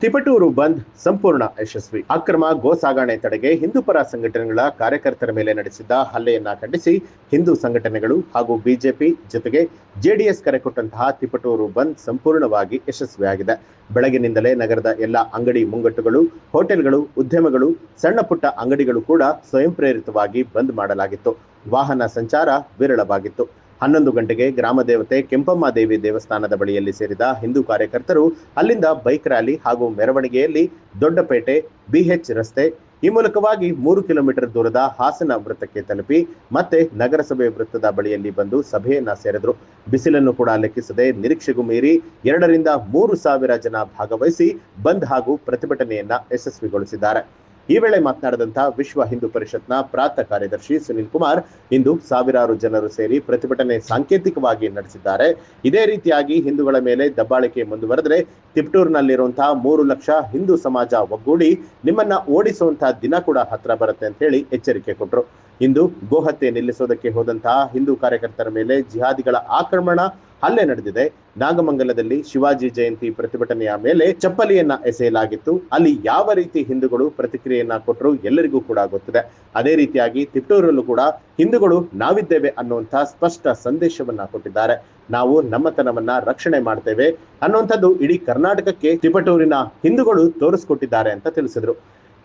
ತಿಪಟೂರು ಬಂದ್ ಸಂಪೂರ್ಣ ಯಶಸ್ವಿ. ಅಕ್ರಮ ಗೋ ಸಾಗಣೆ ತಡೆಗೆ ಹಿಂದೂ ಪರ ಸಂಘಟನೆಗಳ ಕಾರ್ಯಕರ್ತರ ಮೇಲೆ ನಡೆಸಿದ್ದ ಹಲ್ಲೆಯನ್ನ ಖಂಡಿಸಿ ಹಿಂದೂ ಸಂಘಟನೆಗಳು ಹಾಗೂ ಬಿಜೆಪಿ ಜೊತೆಗೆ ಜೆಡಿಎಸ್ ಕರೆ ಕೊಟ್ಟಂತಹ ತಿಪಟೂರು ಬಂದ್ ಸಂಪೂರ್ಣವಾಗಿ ಯಶಸ್ವಿಯಾಗಿದೆ. ಬೆಳಗಿನಿಂದಲೇ ನಗರದ ಎಲ್ಲ ಅಂಗಡಿ ಮುಂಗಟ್ಟುಗಳು, ಹೋಟೆಲ್ಗಳು, ಉದ್ಯಮಗಳು, ಸಣ್ಣ ಪುಟ್ಟ ಅಂಗಡಿಗಳು ಕೂಡ ಸ್ವಯಂ ಪ್ರೇರಿತವಾಗಿ ಬಂದ್ ಮಾಡಲಾಗಿತ್ತು. ವಾಹನ ಸಂಚಾರ ವಿರಳವಾಗಿತ್ತು. 11 ಗಂಟೆಗೆ ಗ್ರಾಮ ದೇವತೆ ಕೆಂಪಮ್ಮ ದೇವಿ ದೇವಸ್ಥಾನದ ಬಳಿಯಲ್ಲಿ ಸೇರಿದ ಹಿಂದೂ ಕಾರ್ಯಕರ್ತರು ಅಲ್ಲಿಂದ ಬೈಕ್ ರ್ಯಾಲಿ ಹಾಗೂ ಮೆರವಣಿಗೆಯಲ್ಲಿ ದೊಡ್ಡಪೇಟೆ, ಬಿಎಚ್ ರಸ್ತೆ ಈ ಮೂಲಕವಾಗಿ 3 ಕಿಲೋಮೀಟರ್ ದೂರದ ಹಾಸನ ವೃತ್ತಕ್ಕೆ ತಲುಪಿ ಮತ್ತೆ ನಗರಸಭೆ ವೃತ್ತದ ಬಳಿಯಲ್ಲಿ ಬಂದು ಸಭೆಯನ್ನ ಸೇರಿದ್ರು. ಬಿಸಿಲನ್ನು ಕೂಡ ಲೆಕ್ಕಿಸದೆ ನಿರೀಕ್ಷೆಗೂ ಮೀರಿ 2 ರಿಂದ 3 ಸಾವಿರ ಜನ ಭಾಗವಹಿಸಿ ಬಂದ್ ಹಾಗೂ ಪ್ರತಿಭಟನೆಯನ್ನ ಯಶಸ್ವಿಗೊಳಿಸಿದ್ದಾರೆ. ಈ ವೇಳೆ ಮಾತನಾಡಿದಂತಹ ವಿಶ್ವ ಹಿಂದೂ ಪರಿಷತ್ನ ಪ್ರಾಂತ ಕಾರ್ಯದರ್ಶಿ ಸುನಿಲ್ ಕುಮಾರ್, ಇಂದು ಸಾವಿರಾರು ಜನರು ಸೇರಿ ಪ್ರತಿಭಟನೆ ಸಾಂಕೇತಿಕವಾಗಿ ನಡೆಸಿದ್ದಾರೆ. ಇದೇ ರೀತಿಯಾಗಿ ಹಿಂದೂಗಳ ಮೇಲೆ ದಬ್ಬಾಳಿಕೆ ಮುಂದುವರೆದರೆ ತಿಪಟೂರಿನಲ್ಲಿರುವಂತಹ 3 ಲಕ್ಷ ಹಿಂದೂ ಸಮಾಜ ಒಗ್ಗೂಡಿ ನಿಮ್ಮನ್ನ ಓಡಿಸುವಂತಹ ದಿನ ಕೂಡ ಹತ್ರ ಬರುತ್ತೆ ಅಂತ ಹೇಳಿ ಎಚ್ಚರಿಕೆ ಕೊಟ್ಟರು. ಇಂದು ಗೋಹತ್ಯೆ ನಿಲ್ಲಿಸೋದಕ್ಕೆ ಹೋದಂತಹ ಹಿಂದೂ ಕಾರ್ಯಕರ್ತರ ಮೇಲೆ ಜಿಹಾದಿಗಳ ಆಕ್ರಮಣ, ಹಲ್ಲೆ ನಡೆದಿದೆ. ನಾಗಮಂಗಲದಲ್ಲಿ ಶಿವಾಜಿ ಜಯಂತಿ ಪ್ರತಿಭಟನೆಯ ಮೇಲೆ ಚಪ್ಪಲಿಯನ್ನ ಎಸೆಯಲಾಗಿತ್ತು. ಅಲ್ಲಿ ಯಾವ ರೀತಿ ಹಿಂದೂಗಳು ಪ್ರತಿಕ್ರಿಯೆಯನ್ನ ಕೊಟ್ಟರು ಎಲ್ಲರಿಗೂ ಕೂಡ ಗೊತ್ತಿದೆ. ಅದೇ ರೀತಿಯಾಗಿ ತಿಪಟೂರಲ್ಲೂ ಕೂಡ ಹಿಂದೂಗಳು ನಾವಿದ್ದೇವೆ ಅನ್ನುವಂತಹ ಸ್ಪಷ್ಟ ಸಂದೇಶವನ್ನ ಕೊಟ್ಟಿದ್ದಾರೆ. ನಾವು ನಮ್ಮತನವನ್ನ ರಕ್ಷಣೆ ಮಾಡ್ತೇವೆ ಅನ್ನುವಂಥದ್ದು ಇಡೀ ಕರ್ನಾಟಕಕ್ಕೆ ತಿಪಟೂರಿನ ಹಿಂದೂಗಳು ತೋರಿಸ್ಕೊಟ್ಟಿದ್ದಾರೆ ಅಂತ ತಿಳಿಸಿದ್ರು.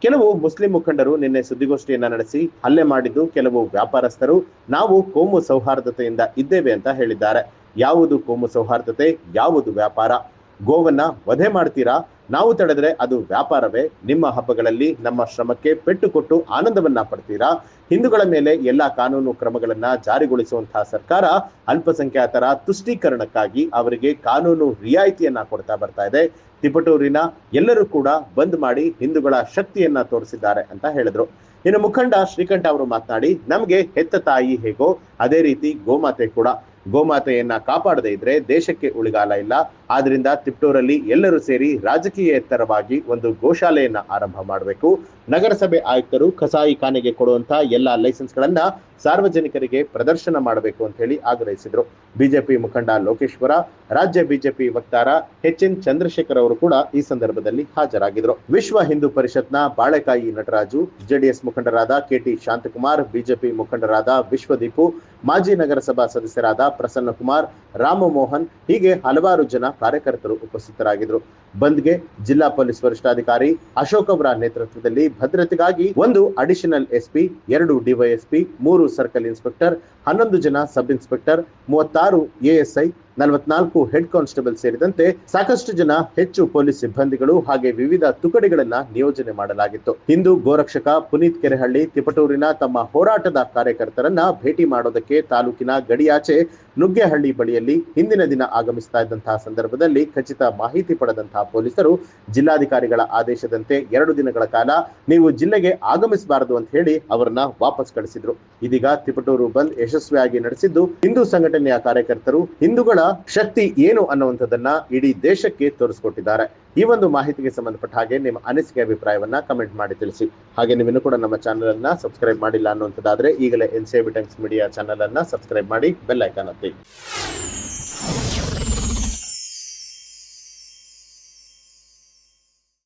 ಕೆಲವು ಮುಸ್ಲಿಂ ಮುಖಂಡರು ನಿನ್ನೆ ಸುದ್ದಿಗೋಷ್ಠಿಯನ್ನ ನಡೆಸಿ ಹಲ್ಲೆ ಮಾಡಿದ್ದು ಕೆಲವು ವ್ಯಾಪಾರಸ್ಥರು ನಾವು ಕೋಮು ಸೌಹಾರ್ದತೆಯಿಂದ ಇದ್ದೇವೆ ಅಂತ ಹೇಳಿದ್ದಾರೆ. ಯಾವುದು ಕೋಮು ಸೌಹಾರ್ದತೆ, ಯಾವುದು ವ್ಯಾಪಾರ? ಗೋವನ್ನ ವಧೆ ಮಾಡ್ತೀರಾ? ನಾವು ತಡೆದ್ರೆ ಅದು ವ್ಯಾಪಾರವೇ? ನಿಮ್ಮ ಹಬ್ಬಗಳಲ್ಲಿ ನಮ್ಮ ಶ್ರಮಕ್ಕೆ ಪೆಟ್ಟು ಕೊಟ್ಟು ಆನಂದವನ್ನ ಪಡ್ತೀರಾ? ಹಿಂದೂಗಳ ಮೇಲೆ ಎಲ್ಲಾ ಕಾನೂನು ಕ್ರಮಗಳನ್ನ ಜಾರಿಗೊಳಿಸುವಂತಹ ಸರ್ಕಾರ ಅಲ್ಪಸಂಖ್ಯಾತರ ತುಷ್ಟೀಕರಣಕ್ಕಾಗಿ ಅವರಿಗೆ ಕಾನೂನು ರಿಯಾಯಿತಿಯನ್ನ ಕೊಡ್ತಾ ಬರ್ತಾ ಇದೆ. ತಿಪಟೂರಿನ ಎಲ್ಲರೂ ಕೂಡ ಬಂದ್ ಮಾಡಿ ಹಿಂದೂಗಳ ಶಕ್ತಿಯನ್ನ ತೋರಿಸಿದ್ದಾರೆ ಅಂತ ಹೇಳಿದ್ರು. ಇನ್ನು ಮುಖಂಡ ಶ್ರೀಕಂಠ ಅವರು ಮಾತನಾಡಿ, ನಮಗೆ ಹೆತ್ತ ತಾಯಿ ಹೇಗೋ ಅದೇ ರೀತಿ ಗೋಮಾತೆ ಕೂಡ. ಗೋಮಾತೆಯನ್ನ ಕಾಪಾಡದೇ ಇದ್ರೆ ದೇಶಕ್ಕೆ ಉಳಿಗಾಲ ಇಲ್ಲ. ಆದ್ರಿಂದ ತಿಪಟೂರಲ್ಲಿ ಎಲ್ಲರೂ ಸೇರಿ ರಾಜಕೀಯೇತರವಾಗಿ ಒಂದು ಗೋಶಾಲೆಯನ್ನ ಆರಂಭ ಮಾಡಬೇಕು. ನಗರಸಭೆ ಆಯುಕ್ತರು ಕಸಾಯಿ ಖಾನೆಗೆ ಕೊಡುವಂತ ಎಲ್ಲಾ ಲೈಸೆನ್ಸ್ ಗಳನ್ನ ಸಾರ್ವಜನಿಕರಿಗೆ ಪ್ರದರ್ಶನ ಮಾಡಬೇಕು ಅಂತ ಹೇಳಿ ಆಗ್ರಹಿಸಿದ್ರು. ಬಿಜೆಪಿ ಮುಖಂಡ ಲೋಕೇಶ್ವರ, ರಾಜ್ಯ ಬಿಜೆಪಿ ವಕ್ತಾರ ಎಚ್.ಎನ್. ಚಂದ್ರಶೇಖರ್ ಅವರು ಕೂಡ ಈ ಸಂದರ್ಭದಲ್ಲಿ ಹಾಜರಾಗಿದ್ರು. ವಿಶ್ವ ಹಿಂದೂ ಪರಿಷತ್ನ ಬಾಳೆಕಾಯಿ ನಟರಾಜು, ಜೆಡಿಎಸ್ ಮುಖಂಡರಾದ ಕೆ.ಟಿ. ಶಾಂತಕುಮಾರ್, ಬಿಜೆಪಿ ಮುಖಂಡರಾದ ವಿಶ್ವದೀಪು, ಮಾಜಿ ನಗರಸಭಾ ಸದಸ್ಯರಾದ ಪ್ರಸನ್ನ ಕುಮಾರ್, ರಾಮಮೋಹನ್ ಹೀಗೆ ಹಲವಾರು ಜನ ಕಾರ್ಯಕರ್ತರು ಉಪಸ್ಥಿತರಾಗಿದ್ರು. ಬಂದ್ಗೆ ಜಿಲ್ಲಾ ಪೊಲೀಸ್ ವರಿಷ್ಠಾಧಿಕಾರಿ ಅಶೋಕ್ ಅವರ ನೇತೃತ್ವದಲ್ಲಿ ಭದ್ರತೆಗಾಗಿ 1 additional SP, 2 DYSP, 3 circle inspector, 11 ಜನ sub inspector, 36 ASI, 44 head constable ಸೇರಿದಂತೆ ಸಾಕಷ್ಟು ಜನ ಹೆಚ್ಚು ಪೊಲೀಸ್ ಸಿಬ್ಬಂದಿಗಳು ಹಾಗೆ ವಿವಿಧ ತುಕಡಿಗಳನ್ನ ನಿಯೋಜನೆ ಮಾಡಲಾಗಿತ್ತು. ಹಿಂದೂ ಗೋರಕ್ಷಕ ಪುನೀತ್ ಕೆರೆಹಳ್ಳಿ ತಿಪಟೂರಿನ ತಮ್ಮ ಹೋರಾಟದ ಕಾರ್ಯಕರ್ತರನ್ನ ಭೇಟಿ ಮಾಡೋದಕ್ಕೆ ತಾಲೂಕಿನ ಗಡಿಯಾಚೆ ನುಗ್ಗೆಹಳ್ಳಿ ಬಳಿಯಲ್ಲಿ ಹಿಂದಿನ ದಿನ ಆಗಮಿಸ್ತಾ ಇದ್ದಂತಹ ಸಂದರ್ಭದಲ್ಲಿ ಖಚಿತ ಮಾಹಿತಿ ಪಡೆದಂತಹ ಪೊಲೀಸರು ಜಿಲ್ಲಾಧಿಕಾರಿಗಳ ಆದೇಶದಂತೆ 2 ದಿನಗಳ ಕಾಲ ನೀವು ಜಿಲ್ಲೆಗೆ ಆಗಮಿಸಬಾರದು ಅಂತ ಹೇಳಿ ಅವರನ್ನ ವಾಪಸ್ ಕಳಿಸಿದ್ರು. ಇದೀಗ ತಿಪಟೂರು ಬಂದ್ ಯಶಸ್ವಿಯಾಗಿ ನಡೆಸಿದ್ದು ಹಿಂದೂ ಸಂಘಟನೆಯ ಕಾರ್ಯಕರ್ತರು ಹಿಂದೂಗಳ ಶಕ್ತಿ ಏನು ಅನ್ನುವಂಥದ್ದನ್ನ ಇಡೀ ದೇಶಕ್ಕೆ ತೋರಿಸ್ಕೊಟ್ಟಿದ್ದಾರೆ. ಈ ಒಂದು ಮಾಹಿತಿಗೆ ಸಂಬಂಧಪಟ್ಟ ಹಾಗೆ ನಿಮ್ಮ ಅನಿಸಿಕೆ ಅಭಿಪ್ರಾಯವನ್ನ ಕಮೆಂಟ್ ಮಾಡಿ ತಿಳಿಸಿ. ಹಾಗೆ ನೀವು ಕೂಡ ನಮ್ಮ ಚಾನೆಲ್ ಅನ್ನ ಸಬ್ಸ್ಕ್ರೈಬ್ ಮಾಡಿಲ್ಲ ಅನ್ನುವಂಥದ್ದಾದ್ರೆ ಈಗಲೇ ಎನ್ಸಿಬಿ ಟೈಮ್ಸ್ ಮೀಡಿಯಾ ಚಾನೆಲ್ ಅನ್ನ ಸಬ್ಸ್ಕ್ರೈಬ್ ಮಾಡಿ ಬೆಲ್ ಐಕಾನ್ ಒತ್ತಿ.